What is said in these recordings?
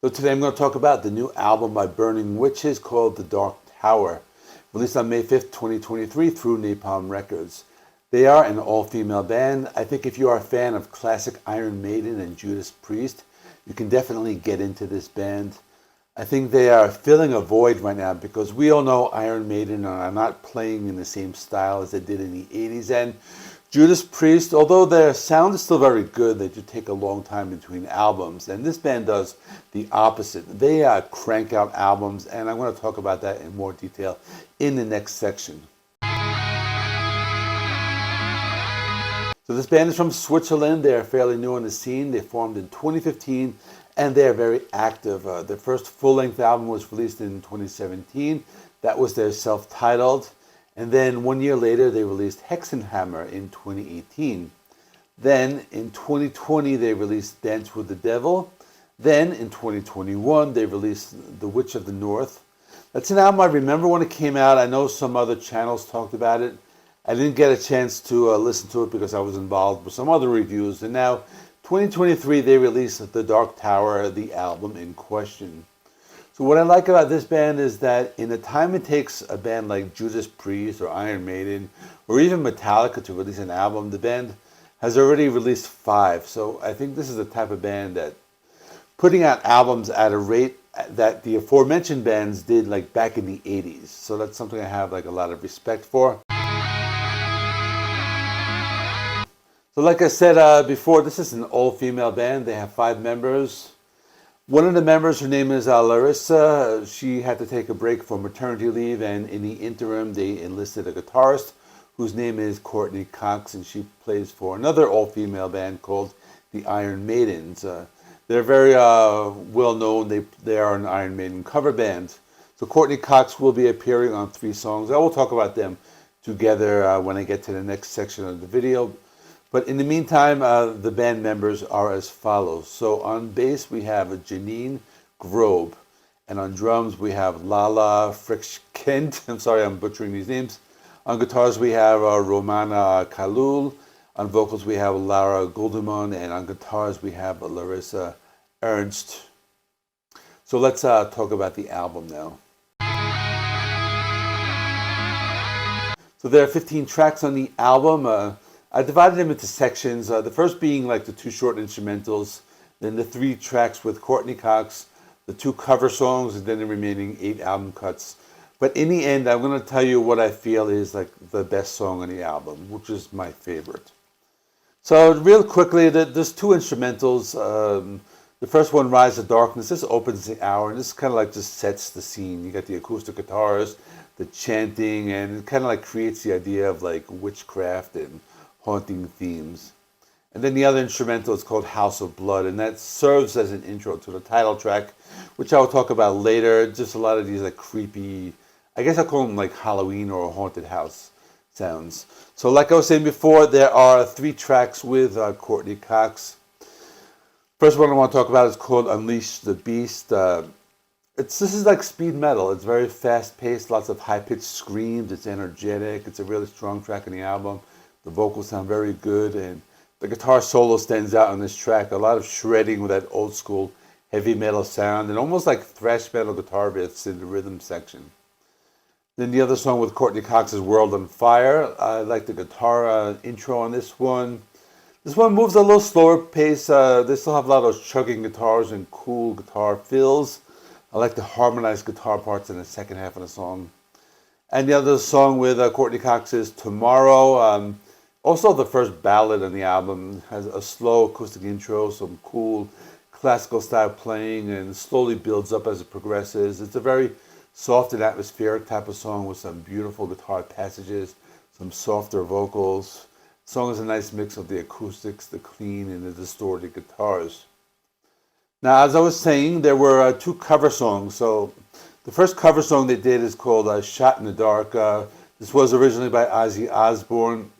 So today I'm going to talk about the new album by Burning Witches called The Dark Tower, released on May 5th, 2023 through Napalm Records. They are an all-female band. I think if you are a fan of classic Iron Maiden and Judas Priest, you can definitely get into this band. I think they are filling a void right now because we all know Iron Maiden are not playing in the same style as they did in the 80s. And Judas Priest, although their sound is still very good, they do take a long time between albums. And this band does the opposite. They crank out albums, and I'm going to talk about that in more detail in the next section. So this band is from Switzerland. They're fairly new on the scene. They formed in 2015, and they're very active. Their first full-length album was released in 2017. That was their self-titled. And then 1 year later, they released Hexenhammer in 2018. Then in 2020, they released Dance with the Devil. Then in 2021, they released The Witch of the North. That's an album I remember when it came out. I know some other channels talked about it. I didn't get a chance to listen to it because I was involved with some other reviews. And now, 2023, they released The Dark Tower, the album in question. So what I like about this band is that in the time it takes a band like Judas Priest or Iron Maiden or even Metallica to release an album, the band has already released 5. So I think this is the type of band that putting out albums at a rate that the aforementioned bands did like back in the 80s. So that's something I have like a lot of respect for. So like I said before, this is an all-female band. They have 5 members. One of the members, her name is Larissa. She had to take a break for maternity leave, and in the interim, they enlisted a guitarist whose name is Courtney Cox, and she plays for another all-female band called the Iron Maidens. They're very well-known. They are an Iron Maiden cover band. So Courtney Cox will be appearing on 3 songs. I will talk about them together when I get to the next section of the video. But in the meantime, the band members are as follows. So on bass, we have Janine Grobe. And on drums, we have Lala Frischkind. I'm sorry, I'm butchering these names. On guitars, we have Romana Kalul. On vocals, we have Laura Guldemond. And on guitars, we have Larissa Ernst. So let's talk about the album now. So there are 15 tracks on the album. I divided them into sections, the first being like the 2 short instrumentals, then the 3 tracks with Courtney Cox, the 2 cover songs, and then the remaining 8 album cuts. But in the end, I'm going to tell you what I feel is like the best song on the album, which is my favorite. So real quickly, there's 2 instrumentals. The first one, Rise of Darkness, this opens the hour, and this kind of like just sets the scene. You got the acoustic guitars, the chanting, and it kind of like creates the idea of like witchcraft and haunting themes. And then the other instrumental is called House of Blood, and that serves as an intro to the title track, which I will talk about later. Just a lot of these like creepy, I guess I call them like Halloween or haunted house sounds. So like I was saying before, there are 3 tracks with Courtney Cox. First one I want to talk about is called Unleash the Beast. This is like speed metal. It's very fast-paced, lots of high-pitched screams. It's energetic. It's a really strong track on the album. The vocals sound very good, and the guitar solo stands out on this track. A lot of shredding with that old school heavy metal sound, and almost like thrash metal guitar riffs in the rhythm section. Then the other song with Courtney Cox is World on Fire. I like the guitar intro on this one. This one moves a little slower pace. They still have a lot of those chugging guitars and cool guitar fills. I like the harmonized guitar parts in the second half of the song. And the other song with Courtney Cox is Tomorrow. Also, the first ballad on the album has a slow acoustic intro, some cool classical style playing, and slowly builds up as it progresses. It's a very soft and atmospheric type of song with some beautiful guitar passages, some softer vocals. The song is a nice mix of the acoustics, the clean, and the distorted guitars. Now, as I was saying, there were 2 cover songs. So the first cover song they did is called Shot in the Dark. This was originally by Ozzy Osbourne.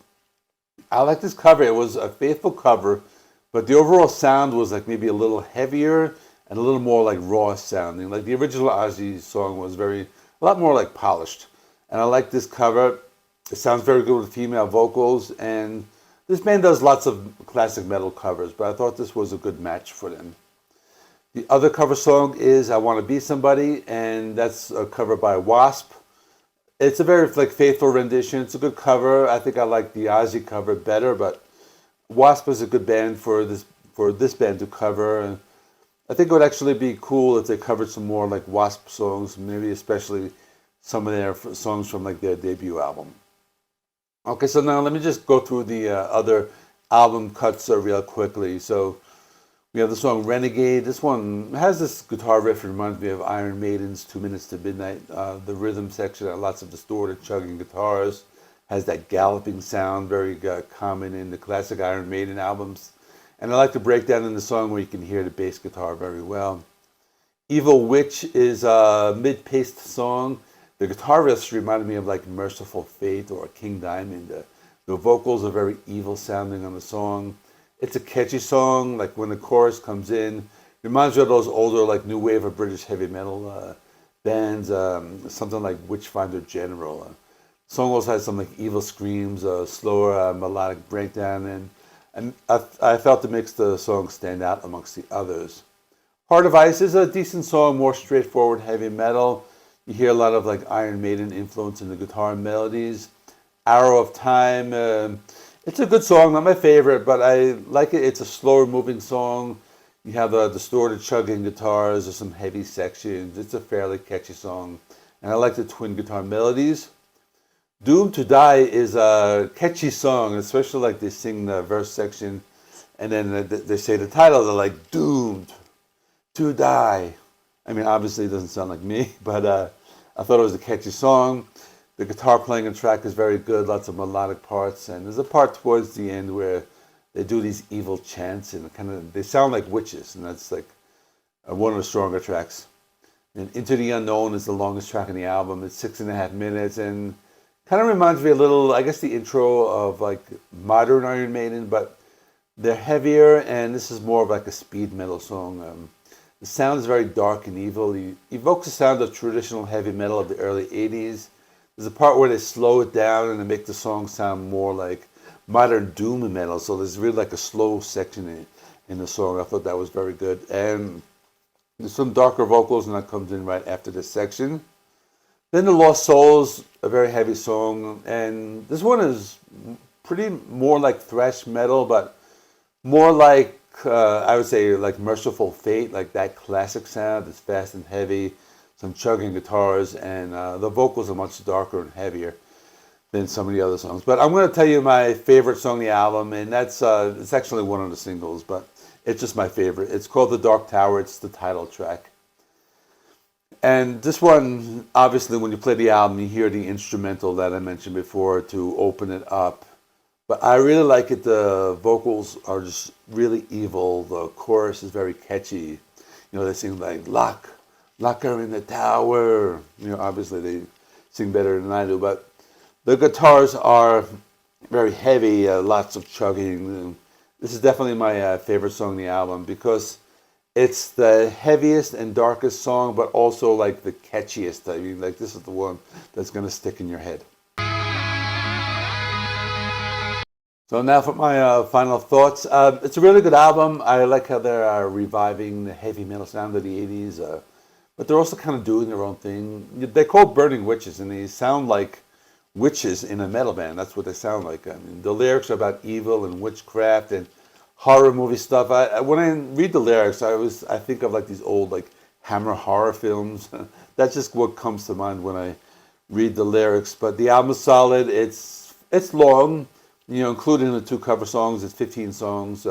I like this cover. It was a faithful cover, but the overall sound was like maybe a little heavier and a little more like raw sounding. Like the original Ozzy song was a lot more like polished. And I like this cover. It sounds very good with female vocals, and this band does lots of classic metal covers, but I thought this was a good match for them. The other cover song is I Want to Be Somebody, and that's a cover by Wasp. It's a very like faithful rendition. It's a good cover. I think I like the Ozzy cover better, but Wasp is a good band for this band to cover. And I think it would actually be cool if they covered some more like Wasp songs, maybe especially some of their songs from like their debut album. Okay, so now let me just go through the other album cuts real quickly. So we have the song Renegade. This one has this guitar riff that reminds me of Iron Maiden's 2 Minutes to Midnight. The rhythm section, lots of distorted chugging guitars, has that galloping sound, very common in the classic Iron Maiden albums. And I like the breakdown in the song where you can hear the bass guitar very well. Evil Witch is a mid-paced song. The guitar riffs reminded me of like Merciful Fate or King Diamond. The vocals are very evil sounding on the song. It's a catchy song, like when the chorus comes in. Reminds me of those older like new wave of British heavy metal bands, something like Witchfinder General. The song also has some like evil screams, slower melodic breakdown, and I felt it makes the song stand out amongst the others. Heart of Ice is a decent song, more straightforward heavy metal. You hear a lot of like Iron Maiden influence in the guitar and melodies. Arrow of Time, it's a good song, not my favorite, but I like it. It's a slower moving song. You have distorted chugging guitars, there's some heavy sections. It's a fairly catchy song. And I like the twin guitar melodies. Doomed to Die is a catchy song, especially like they sing the verse section and then they say the title, they're like, Doomed to Die. I mean, obviously it doesn't sound like me, but I thought it was a catchy song. The guitar playing and track is very good, lots of melodic parts, and there's a part towards the end where they do these evil chants and they sound like witches, and that's like one of the stronger tracks. And Into the Unknown is the longest track in the album. It's 6.5 minutes and kind of reminds me a little, I guess, the intro of like modern Iron Maiden, but they're heavier, and this is more of like a speed metal song. The sound is very dark and evil. It evokes the sound of traditional heavy metal of the early 80s. There's a part where they slow it down and they make the song sound more like modern doom metal. So there's really like a slow section in the song. I thought that was very good. And there's some darker vocals, and that comes in right after this section. Then The Lost Souls, a very heavy song. And this one is pretty more like thrash metal, but more like, I would say, like Merciful Fate, like that classic sound. It's fast and heavy. Some chugging guitars, and the vocals are much darker and heavier than some of the other songs. But I'm going to tell you my favorite song on the album, and that's it's actually one of the singles, but it's just my favorite. It's called The Dark Tower. It's the title track. And this one, obviously, when you play the album, you hear the instrumental that I mentioned before to open it up. But I really like it. The vocals are just really evil. The chorus is very catchy. You know, they sing like, Lock her in the tower. You know, obviously they sing better than I do, but the guitars are very heavy, lots of chugging. This is definitely my favorite song on the album because it's the heaviest and darkest song, but also like the catchiest. I mean, like this is the one that's going to stick in your head. So now for my final thoughts. It's a really good album. I like how they're reviving the heavy metal sound of the 80s. But they're also kind of doing their own thing. They're called Burning Witches, and they sound like witches in a metal band. That's what they sound like. I mean, the lyrics are about evil and witchcraft and horror movie stuff. When I read the lyrics, I think of like these old like Hammer horror films. That's just what comes to mind when I read the lyrics. But the album is solid. It's long, you know, including the 2 cover songs. It's 15 songs.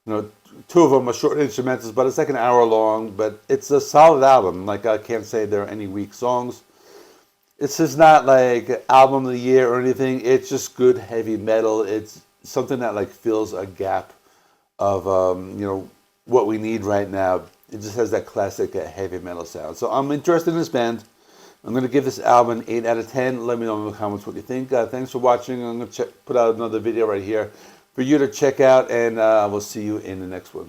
You know, 2 of them are short instrumentals, but it's like an hour long. But it's a solid album. Like, I can't say there are any weak songs. It's just not like album of the year or anything. It's just good heavy metal. It's something that like fills a gap of you know, what we need right now. It just has that classic heavy metal sound. So I'm interested in this band. I'm going to give this album an 8 out of 10. Let me know in the comments what you think. Thanks for watching. I'm going to put out another video right here for you to check out, and we'll see you in the next one.